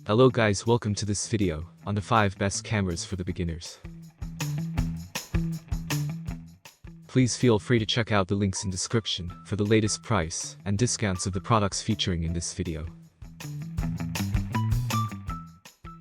Hello guys, welcome to this video on the 5 best cameras for the beginners. Please feel free to check out the links in description for the latest price and discounts of the products featuring in this video.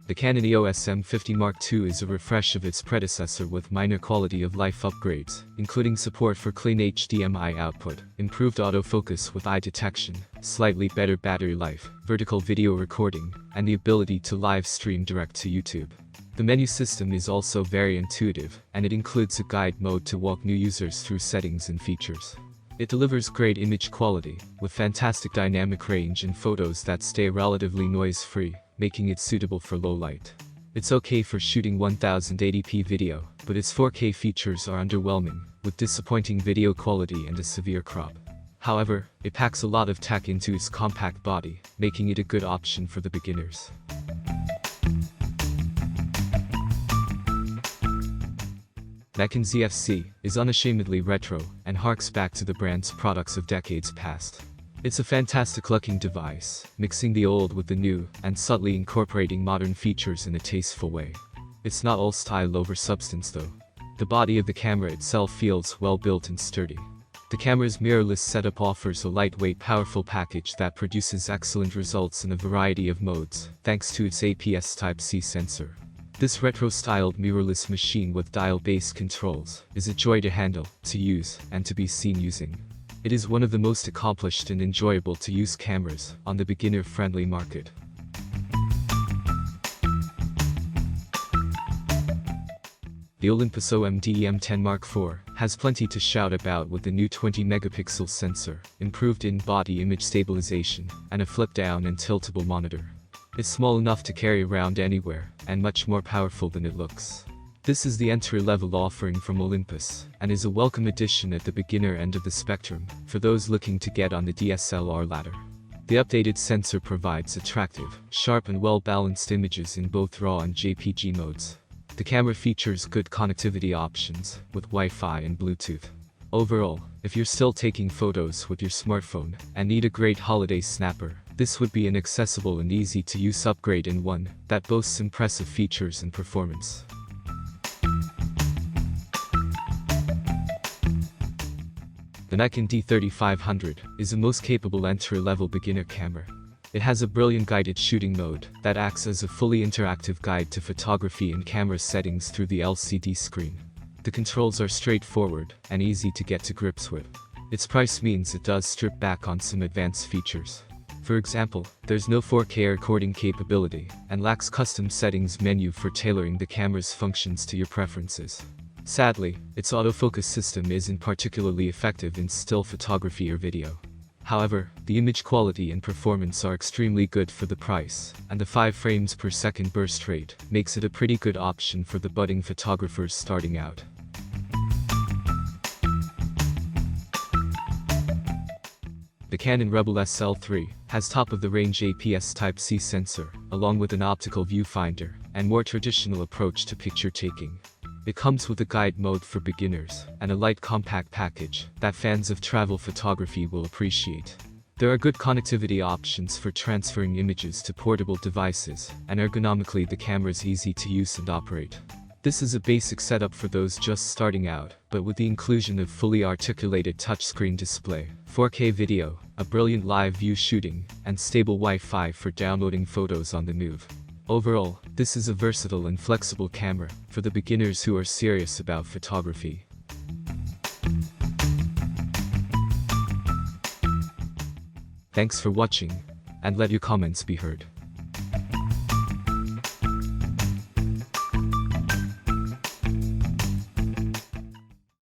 The Canon EOS M50 Mark II is a refresh of its predecessor with minor quality of life upgrades, including support for clean HDMI output, improved autofocus with eye detection, slightly better battery life, vertical video recording, and the ability to live stream direct to YouTube. The menu system is also very intuitive, and it includes a guide mode to walk new users through settings and features. It delivers great image quality, with fantastic dynamic range and photos that stay relatively noise-free, making it suitable for low light. It's okay for shooting 1080p video, but its 4K features are underwhelming, with disappointing video quality and a severe crop. However, it packs a lot of tech into its compact body, making it a good option for the beginners. Nikon ZFC is unashamedly retro and harks back to the brand's products of decades past. It's a fantastic-looking device, mixing the old with the new and subtly incorporating modern features in a tasteful way. It's not all style over substance though. The body of the camera itself feels well-built and sturdy. The camera's mirrorless setup offers a lightweight, powerful package that produces excellent results in a variety of modes, thanks to its APS Type-C sensor. This retro-styled mirrorless machine with dial-based controls is a joy to handle, to use, and to be seen using. It is one of the most accomplished and enjoyable to use cameras on the beginner-friendly market. The Olympus OMD M10 Mark IV has plenty to shout about with the new 20-megapixel sensor, improved in-body image stabilization, and a flip-down and tiltable monitor. It's small enough to carry around anywhere, and much more powerful than it looks. This is the entry-level offering from Olympus, and is a welcome addition at the beginner end of the spectrum, for those looking to get on the DSLR ladder. The updated sensor provides attractive, sharp and well-balanced images in both RAW and JPG modes. The camera features good connectivity options, with Wi-Fi and Bluetooth. Overall, if you're still taking photos with your smartphone, and need a great holiday snapper, this would be an accessible and easy-to-use upgrade in one that boasts impressive features and performance. The Nikon D3500 is the most capable entry-level beginner camera. It has a brilliant guided shooting mode that acts as a fully interactive guide to photography and camera settings through the LCD screen. The controls are straightforward and easy to get to grips with. Its price means it does strip back on some advanced features. For example, there's no 4K recording capability, and lacks custom settings menu for tailoring the camera's functions to your preferences. Sadly, its autofocus system isn't particularly effective in still photography or video. However, the image quality and performance are extremely good for the price, and the 5 frames per second burst rate makes it a pretty good option for the budding photographers starting out. The Canon Rebel SL3 has top-of-the-range APS Type-C sensor, along with an optical viewfinder, and more traditional approach to picture taking. It comes with a guide mode for beginners, and a light compact package that fans of travel photography will appreciate. There are good connectivity options for transferring images to portable devices, and ergonomically the camera is easy to use and operate. This is a basic setup for those just starting out, but with the inclusion of fully articulated touchscreen display, 4K video, a brilliant live view shooting, and stable Wi-Fi for downloading photos on the move. Overall, this is a versatile and flexible camera for the beginners who are serious about photography. Thanks for watching, and let your comments be heard.